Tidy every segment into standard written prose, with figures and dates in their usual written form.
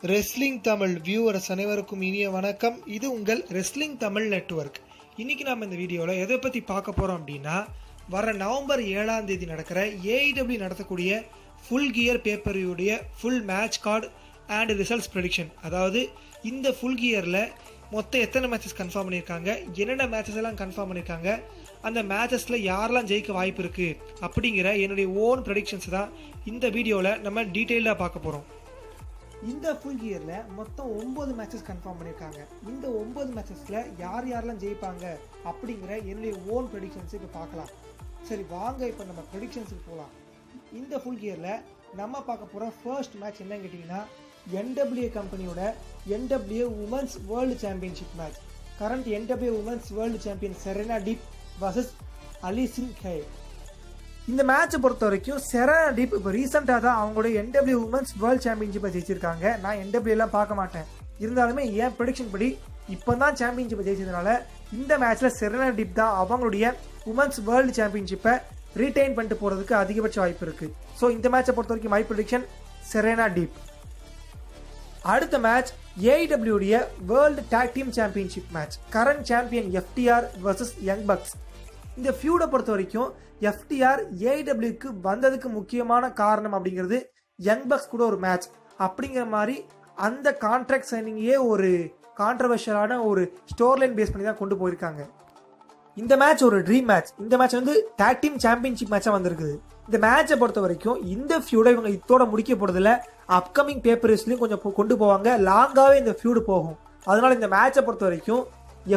Wrestling Tamil viewers அனைவருக்கும் இனிய வணக்கம். இது உங்கள் ரெஸ்லிங் தமிழ் நெட்வொர்க். இன்னைக்கு நாம் இந்த வீடியோவில் எதை பற்றி பார்க்க போகிறோம் அப்படின்னா, வர நவம்பர் 7ஆம் தேதி நடக்கிற AEW நடத்தக்கூடிய ஃபுல் கியர் பேப்பரியுடைய full match card and results prediction. அதாவது இந்த ஃபுல் கியரில் மொத்தம் எத்தனை மேட்சஸ் கன்ஃபார்ம் பண்ணியிருக்காங்க, என்னென்ன மேட்சஸ் எல்லாம் கன்ஃபார்ம் பண்ணியிருக்காங்க, அந்த மேட்சஸில் யாரெல்லாம் ஜெயிக்க வாய்ப்பு இருக்குது அப்படிங்கிற என்னுடைய ஓன் ப்ரெடிக்ஷன்ஸ் தான் இந்த வீடியோவில் நம்ம டீட்டெயிலாக பார்க்க போகிறோம். இந்த ஃபுல் கியரில் மொத்தம் 9 மேட்சஸ் கன்ஃபார்ம் பண்ணியிருக்காங்க. இந்த 9 மேட்சஸில் யாரெல்லாம் ஜெயிப்பாங்க அப்படிங்கிற என்னுடைய ஓன் ப்ரெடிக்ஷன்ஸ் இப்போ பார்க்கலாம். சரி வாங்க இப்போ நம்ம ப்ரெடிக்ஷன்ஸுக்கு போகலாம். இந்த ஃபுல் கியரில் நம்ம பார்க்க போகிற ஃபர்ஸ்ட் மேட்ச் என்னன்னு கேட்டிங்கன்னா, NWA கம்பெனியோட NWA women's world championship match. Current NWA women's world champion Serena deep vs allicin K. இந்த மேட்சை பொறுத்த வரைக்கும் செரீனா டீப் இப்போ ரீசெண்டாக தான் அவங்களுடைய NWA உமன்ஸ் வேர்ல்டு சாம்பியன்ஷிப்பை ஜெயிச்சிருக்காங்க. நான் NWA எல்லாம் பார்க்க மாட்டேன், இருந்தாலுமே என் ப்ரெடிக்ஷன் படி இப்போ தான் சாம்பியன்ஷிப்பை ஜெயிச்சதுனால இந்த மேட்ச்சில் செரீனா டீப் தான் அவங்களுடைய உமன்ஸ் வேர்ல்டு சாம்பியன்ஷிப்பை ரீடைன் பண்ணிட்டு போகிறதுக்கு அதிகபட்ச வாய்ப்பு இருக்குது. ஸோ இந்த மேட்சை பொறுத்த வரைக்கும் மை ப்ரெடிக்ஷன் செரீனா டீப். அடுத்த மேட்ச் AEW உடைய world tag team championship match. Current champion FTR vs Young Bucks. இந்த ஃபியூடை பொறுத்த வரைக்கும் FTR AEWக்கு வந்ததுக்கு முக்கியமான காரணம் அப்படிங்கிறது யங் பக்ஸ் கூட ஒரு மேட்ச் அப்படிங்கிற மாதிரி அந்த கான்ட்ராக்ட் சைனிங்கே ஒரு கான்ட்ரவர்ஷியலான ஒரு ஸ்டோர் லைன் பேஸ் பண்ணி தான் கொண்டு போயிருக்காங்க. இந்த மேட்ச் ஒரு ட்ரீம் மேட்ச். இந்த மேட்ச் வந்து டாக் டீம் சாம்பியன்ஷிப் மேட்சாக வந்திருக்குது. இந்த மேட்சை பொறுத்த வரைக்கும் இந்த ஃபியூடை இவங்க இதோட முடிக்க போறதில்ல, அப்கமிங் பேப்பர்ஸ்லையும் கொஞ்சம் கொண்டு போவாங்க, லாங்காகவே இந்த ஃபியூடு போகும். அதனால இந்த மேட்சை பொறுத்த வரைக்கும்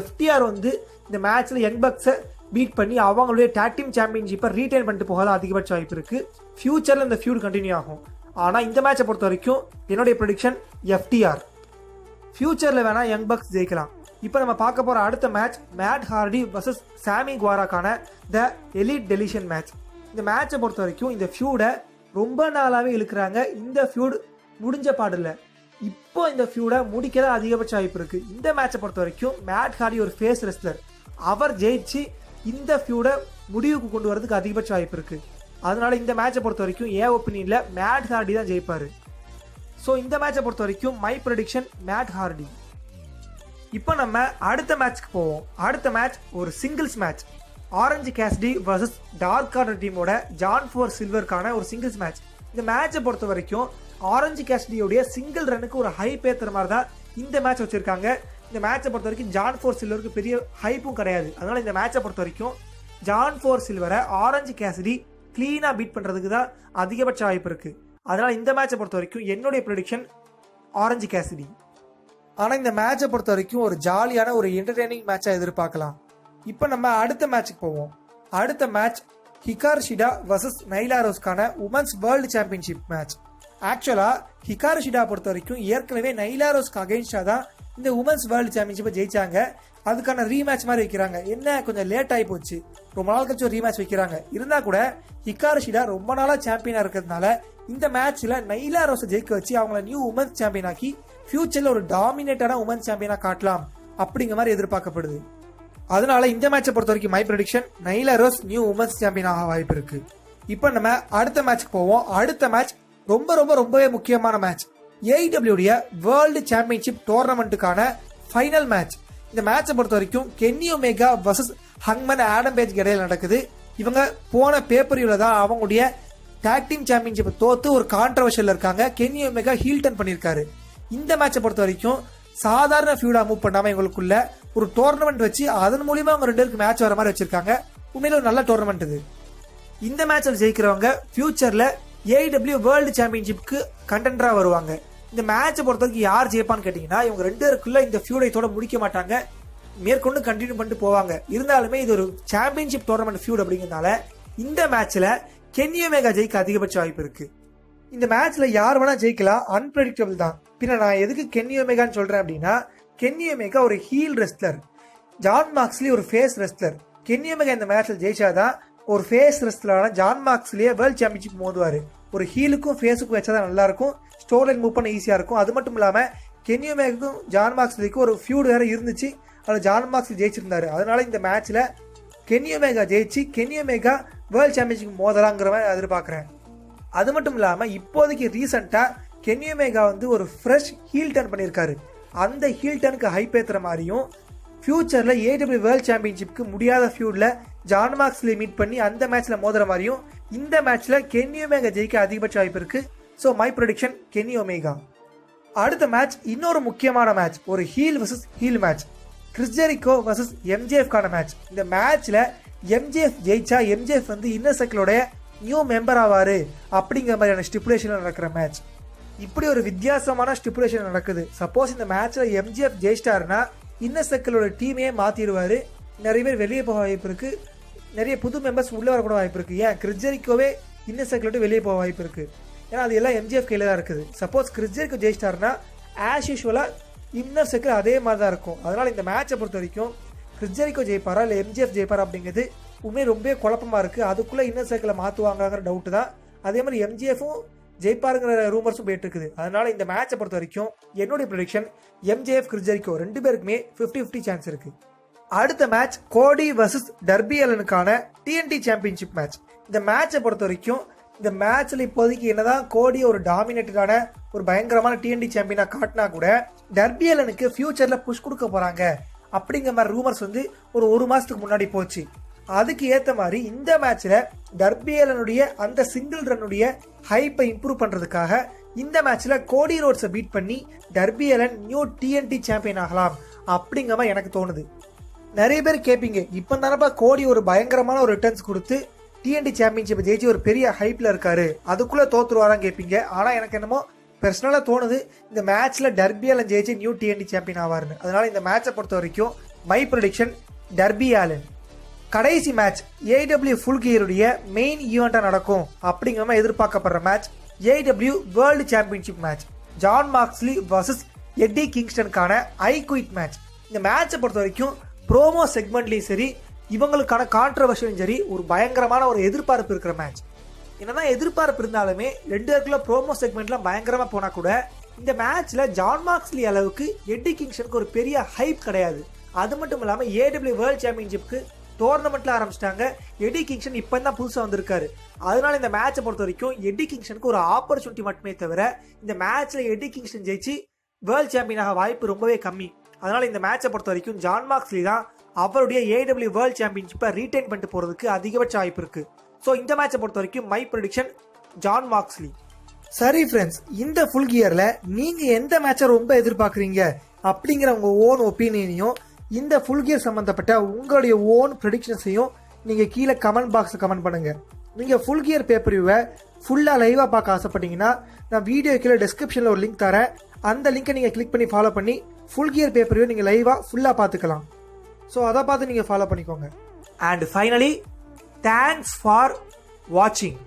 FTR வந்து இந்த மேட்ச்ல யங் பக்ஸை பீட் பண்ணி அவங்களுடைய டாக் டீம் சாம்பியன்ஷிப்பை ரீடைன் பண்ணிட்டு போகாத அதிகபட்ச வாய்ப்பு இருக்கு. ஃபியூச்சர்ல இந்த ஃபியூட் கண்டினியூ ஆகும். ஆனால் இந்த மேட்சை பொறுத்த வரைக்கும் என்னுடைய ப்ரெடிக்ஷன் FTR. ஃபியூச்சர்ல வேணா யங் பக்ஸ் ஜெயிக்கலாம். இப்போ நம்ம பார்க்க போற அடுத்த மேட்ச் மேட் ஹார்டி vs சாமி குவாராக்கான த எலிட் டெலிஷன் மேட்ச். இந்த மேட்சை பொறுத்த வரைக்கும் இந்த ஃபியூடை ரொம்ப நாளாகவே இழுக்கிறாங்க. இந்த ஃபியூட் முடிஞ்ச பாடில்ல, இப்போ இந்த ஃபியூடை முடிக்க தான் அதிகபட்ச வாய்ப்பு இருக்கு. இந்த மேட்சை பொறுத்த வரைக்கும் மேட் ஹார்டி ஒரு ஃபேஸ் ரெஸ்லர், அவர் ஜெயிச்சு இந்த ஃபியூடை முடிவுக்கு கொண்டு வரதுக்கு அதிகபட்ச வாய்ப்பு இருக்கு. அதனால இந்த மேட்சை பொறுத்த வரைக்கும் என் ஒப்பீனியன்ல மேட் ஹார்டி தான் ஜெயிப்பாரு. ஸோ இந்த மேட்சை பொறுத்த வரைக்கும் மை ப்ரெடிக்ஷன் மேட் ஹார்டி. இப்போ நம்ம அடுத்த மேட்ச்க்கு போவோம். அடுத்த மேட்ச் ஒரு singles match. Orange Cassidy vs dark corner டீமோட ஜான் ஃபோர் சில்வருக்கான ஒரு சிங்கிள்ஸ் மேட்ச். இந்த மேட்சை பொறுத்த வரைக்கும் ஆரஞ்சு கேசிடியோடைய சிங்கிள் ரனுக்கு ஒரு ஹைப் ஏற்றுற மாதிரி தான் இந்த மேட்ச் வச்சிருக்காங்க. இந்த மேட்சை பொறுத்த வரைக்கும் ஜான் ஃபோர் சில்வருக்கு பெரிய ஹைப்பும் கிடையாது. அதனால இந்த மேட்சை பொறுத்த வரைக்கும் ஜான் ஃபோர் சில்வரை ஆரஞ்சு கேசிடி கிளீனாக பீட் பண்ணுறதுக்கு தான் அதிகபட்ச வாய்ப்பு இருக்கு. அதனால இந்த மேட்சை பொறுத்த வரைக்கும் என்னுடைய ப்ரெடிக்ஷன் ஆரஞ்சு கேசிடி. ஆனால் இந்த மேட்சை பொறுத்த வரைக்கும் ஒரு ஜாலியான ஒரு என்டர்டெய்னிங் மேட்சாக எதிர்பார்க்கலாம். இப்போ நம்ம அடுத்த மேட்சுக்கு போவோம். அடுத்த match Hikaru Shida vs Nyla ரோஸ்க்கான உமன்ஸ் வேர்ல்டு சாம்பியன்ஷிப் மேட்ச். ஆக்சுவலாக ஹிகாரு ஷிடா பொறுத்த வரைக்கும் ஏற்கனவே நைலா ரோஸ்க்கு அகைன்ஸ்டாக தான் இந்த உமன்ஸ் வேர்ல்டு சாம்பியன்ஷிப்பை ஜெயிச்சாங்க. அதுக்கான ரீமேட்ச் மாதிரி வைக்கிறாங்க. என்ன கொஞ்சம் லேட் ஆகி போச்சு, ரொம்ப நாள் கழிச்சு ஒரு ரீமேட்ச் வைக்கிறாங்க. இருந்தால் கூட ஹிகாரு ஷிடா ரொம்ப நாளாக சாம்பியனாக இருக்கிறதுனால இந்த மேட்ச்ல நைலா ரோஸை ஜெயிக்க வச்சு அவங்கள நியூ உமன்ஸ் சாம்பியன் ஆக்கி ஃபியூச்சர்ல ஒரு டாமினேட்டான உமன்ஸ் சாம்பியனா காட்டலாம் அப்படிங்கிற மாதிரி எதிர்பார்க்கப்படுது. அதனால இந்த மேட்சை பொறுத்த வரைக்கும் my prediction Nyla Rose new women's champion ஆக வாய்ப்பு இருக்கு. இப்போ நம்ம அடுத்த மேட்ச்க்கு போவோம். அடுத்த மேட்ச் ரொம்பவே முக்கியமான மேட்ச். AEW உடைய வேர்ல்டு சாம்பியன்ஷிப் டோர்னமெண்ட்டுக்கான ஃபைனல் மேட்ச். இந்த மேட்சை பொறுத்த வரைக்கும் கென்னி ஒமேகா vs ஹங்மன் ஆடம் பேஜ் இடையில நடக்குது. இவங்க போன பேப்பரியூல தான் அவங்களுடைய டாக் டீம் சாம்பியன்ஷிப்பை தோத்து ஒரு கான்ட்ரவர்ஷியல் இருக்காங்க. கென்னி ஒமேகா ஹீல் டர்ன் பண்ணியிருக்காரு. இந்த மேட்சை பொறுத்த வரைக்கும் சாதாரண ஃபியூடா மூவ் பண்ணாம இவங்களுக்குள்ள ஒரு டோர்னமெண்ட் வச்சு அதன் மூலியமா அவங்க 2 பேருக்கு மேட்ச் வர மாதிரி வச்சிருக்காங்க. உண்மையில ஒரு நல்ல டோர்னமெண்ட் இது. இந்த மேட்ச்ல ஜெயிக்கிறவங்க ஃபியூச்சர்ல AEW வேர்ல்டு சாம்பியன்ஷிப்க்கு கண்டெண்டரா வருவாங்க. இந்த மேட்சை பொறுத்த வரைக்கும் யார் ஜெயிப்பான்னு கேட்டீங்கன்னா, இவங்க 2 பேருக்குள்ள இந்த ஃபியூடை இதோட முடிக்க மாட்டாங்க, மேற்கொண்டு கண்டினியூ பண்ணிட்டு போவாங்க. இருந்தாலுமே இது ஒரு சாம்பியன்ஷிப் டோர்னமெண்ட் ஃபியூட் அப்படிங்கிறதுனால இந்த மேட்ச்ல கென்னி ஒமேகா ஜெயிக்க அதிகபட்ச வாய்ப்பு இருக்கு. இந்த மேட்ச்ல யார் வேணா ஜெயிக்கலாம், அன்பிரடிக்டபிள் தான். பின்ன நான் எதுக்கு கென்னி ஒமேகான்னு சொல்றேன் அப்படின்னா, கென்னி ஒமேகா ஒரு ஹீல் ரெஸ்லர், ஜான் மாக்ஸ்லி ஒரு ஃபேஸ் ரெஸ்லர். கென்னி ஒமேகா இந்த மேட்ச்ல ஜெயிச்சாதான் ஒரு ஃபேஸ் ரெஸ்லரான ஜான் மாக்ஸ்லியே வேர்ல்ட் சாம்பியன்ஷிப் மோதுவாரு. ஒரு ஹீலுக்கும் ஃபேஸுக்கும் வச்சாதான் நல்லா இருக்கும், ஸ்டோர் லைன் மூவ் பண்ண ஈஸியா இருக்கும். அது மட்டும் இல்லாம கென்னி ஒமேகாக்கும் ஜான் மாக்ஸ்லிக்கும் ஒரு ஃபியூட் வேற இருந்துச்சு, அதில் ஜான் மாக்ஸ்லி ஜெயிச்சிருந்தாரு. அதனால இந்த மேட்ச்ல கென்னி ஒமேகா ஜெயிச்சு கென்னி ஒமேகா வேர்ல்ட் சாம்பியன்ஷிப் மோதலாங்கிற மாதிரி எதிர்பார்க்கிறேன். அது மட்டும் இல்லாமல் இப்போதைக்கு ரீசெண்டாக கென்னி ஒமேகா வந்து ஒரு ஃப்ரெஷ் ஹீல் டர்ன் பண்ணியிருக்காரு. அந்த ஹீல் டர்னுக்கு ஹைப் ஏற்றுற மாதிரியும் ஃபியூச்சரில் AEW வேர்ல்ட் சாம்பியன்ஷிப்க்கு முடியாத ஃபியூடில் ஜான் மாக்ஸ்லி மீட் பண்ணி அந்த மேட்ச்சில் மோதுற மாதிரியும் இந்த மேட்ச்சில் கென்னி ஒமேகா ஜெயிக்க அதிகபட்ச வாய்ப்பு இருக்குது. So my prediction Kenny Omega. அடுத்த மேட்ச் இன்னொரு முக்கியமான மேட்ச், ஒரு heel versus heel match, Chris Jericho versus MJFக்கான மேட்ச். இந்த மேட்ச்சில் MJF ஜெயிச்சா MJF வந்து இன்னர் சர்க்கிளோட நியூ மெம்பர் ஆவார் அப்படிங்கிற மாதிரியான ஸ்டிப்புலேஷனில் நடக்கிற மேட்ச். இப்படி ஒரு வித்தியாசமான ஸ்டிப்புலேஷன் நடக்குது. சப்போஸ் இந்த மேட்ச்சில் MJF ஜெயிச்சிட்டாருன்னா இன்னர் சர்க்கிளோட டீமையே மாற்றிடுவார். நிறைய பேர் வெளியே போக வாய்ப்பு இருக்குது, நிறைய புது மெம்பர்ஸ் உள்ளே வரக்கூட வாய்ப்பு இருக்குது. ஏன் கிறிஸ் ஜெரிகோவே இன்னர் சர்க்கிளோட வெளியே போக வாய்ப்பு இருக்குது. ஏன்னா அது எல்லாம் MJF கையில் தான் இருக்குது. சப்போஸ் கிறிஸ் ஜெரிகோ ஜெயிச்சிட்டாருன்னா ஆஸ் யூஷுவலாக இன்னர் சர்க்கிள் அதே மாதிரி தான் இருக்கும். அதனால் இந்த மேட்சை பொறுத்த வரைக்கும் கிறிஸ் ஜெரிகோ ஜெயிப்பாரா இல்லை MJF ஜெயிப்பாரா அப்படிங்கிறது உண்மையை ரொம்ப குழப்பமாக இருக்குது. அதுக்குள்ளே இன்னர் சர்க்கிளை மாற்றுவாங்கிற டவுட்டு தான். அதே மாதிரி MJFும் ஜெயிப்பாருங்கிற ரூமர்ஸும் போயிட்டு இருக்குது. அதனால இந்த மேட்சை பொறுத்த வரைக்கும் என்னுடைய ப்ரெடிக்ஷன் MJF கிறிஸ் ஜெரிகோ 2 பேருக்குமே 50-50 சான்ஸ் இருக்குது. அடுத்த மேட்ச் கோடி வர்சஸ் டர்பி அல்லனுக்கான TNT சாம்பியன்ஷிப் மேட்ச். இந்த மேட்சை பொறுத்த வரைக்கும் இந்த மேட்ச்ல இப்போதைக்கு என்னதான் கோடி ஒரு டாமினேட்டடான ஒரு பயங்கரமான TNT சாம்பியனா காட்டினா கூட டர்பி அல்லனுக்கு ஃபியூச்சர்ல புஷ் கொடுக்க போறாங்க அப்படிங்கிற மாதிரி ரூமர்ஸ் வந்து ஒரு மாசத்துக்கு முன்னாடி போச்சு. அதுக்கு ஏற்ற மாதிரி இந்த மேட்ச்ல டர்பி அல்லனுடைய அந்த சிங்கிள் ரன்னுடைய ஹைப்பை இம்ப்ரூவ் பண்றதுக்காக இந்த மேட்ச்ல கோடி ரோட்ஸை பீட் பண்ணி டர்பி அல்லன் நியூ TNT சாம்பியன் ஆகலாம் அப்படிங்கிற மாதிரி எனக்கு தோணுது. நிறைய பேர் கேட்பீங்க, இப்போ தானப்பா கோடி ஒரு பயங்கரமான ஒரு ரிட்டர்ன்ஸ் கொடுத்து TNT சாம்பியன்ஷிப் ஜெயிச்சு ஒரு பெரிய ஹைப்ல இருக்காரு, அதுக்குள்ள தோத்துருவாரான்னு கேட்பீங்க. ஆனா எனக்கு என்னமோ பர்சனலா தோணுது இந்த மேட்ச்ல டர்பி அல்லன் ஜெயிச்சு நியூ TNT சாம்பியன் ஆவாருன்னு. அதனால இந்த மேட்சை பொறுத்த வரைக்கும் மை ப்ரெடிக்ஷன் டர்பி அல்லன். கடைசி மேட்ச் AEW ஃபுல் கியருடைய மெயின் ஈவெண்டா நடக்கும் அப்படிங்கிற மாதிரி எதிர்பார்க்கப்படுற match AEW world championship match, Jon Moxley versus Eddie கிங்ஸ்டனுக்கான ஐ குயிட் மேட்ச். இந்த மேட்சை பொறுத்த வரைக்கும் ப்ரோமோ செக்மெண்ட்லையும் சரி இவங்களுக்கான கான்ட்ரவர்ஷியும் சரி ஒரு பயங்கரமான ஒரு எதிர்பார்ப்பு இருக்கிற மேட்ச். என்னதான் எதிர்பார்ப்பு இருந்தாலுமே 2 பேருக்குள்ள ப்ரோமோ செக்மெண்ட்லாம் பயங்கரமா போனா கூட இந்த மேட்ச்ல ஜான் மாக்ஸ்லி அளவுக்கு எட்டி கிங்ஸ்டனுக்கு ஒரு பெரிய ஹைப் கிடையாது. அது மட்டும் இல்லாம AEW வேர்ல்ட் சாம்பியன்ஷிப்க்கு டோர்னமெண்ட்ல ஆரம்பிச்சிட்டாங்க. எட்டி கிங்ஸ்டன் இப்போ தான் புதுசாக வந்திருக்காரு. அதனால இந்த மேட்சை பொறுத்த வரைக்கும் எட்டி கிங்ஸ்டனுக்கு ஒரு ஆப்பர்ச்சுனிட்டி மட்டுமே தவிர இந்த மேட்ச்ல எட்டி கிங்ஸ்டன் ஜெயிச்சு வேர்ல்ட் சாம்பியனாக வாய்ப்பு ரொம்பவே கம்மி. அதனால இந்த மேட்சை பொறுத்த வரைக்கும் ஜான் மாக்ஸ்லி தான் அவருடைய AEW வேர்ல்ட் சாம்பியன்ஷிப்பை ரீடைன் பண்ணிட்டு போறதுக்கு அதிகபட்ச வாய்ப்பு இருக்கு. ஸோ இந்த மேட்சை பொறுத்த வரைக்கும் மை ப்ரெடிக்ஷன் ஜான் மாக்ஸ்லி. சரி ஃப்ரெண்ட்ஸ், இந்த ஃபுல் கியர்ல நீங்க எந்த மேட்சை ரொம்ப எதிர்பார்க்குறீங்க அப்படிங்கிற உங்க ஓன் ஒப்பீனியனையும் இந்த ஃபுல் கியர் சம்பந்தப்பட்ட உங்களுடைய ஓன் ப்ரெடிக்ஷன்ஸையும் நீங்க கீழே கமெண்ட் பாக்ஸில் கமெண்ட் பண்ணுங்க. நீங்க ஃபுல் கியர் பேப்பர் வியூவை ஃபுல்லா லைவா பார்க்க ஆசைப்பட்டீங்கன்னா நான் வீடியோ கீழே டிஸ்கிரிப்ஷன்ல ஒரு லிங்க் தரேன். அந்த லிங்கை நீங்க கிளிக் பண்ணி ஃபாலோ பண்ணி ஃபுல் கியர் பேப்பர் வியூ நீங்க லைவா ஃபுல்லா பார்த்துக்கலாம். ஸோ அதை பார்த்து நீங்க ஃபாலோ பண்ணிக்கோங்க. அண்ட் ஃபைனலி தேங்க்ஸ் ஃபார் வாட்சிங்.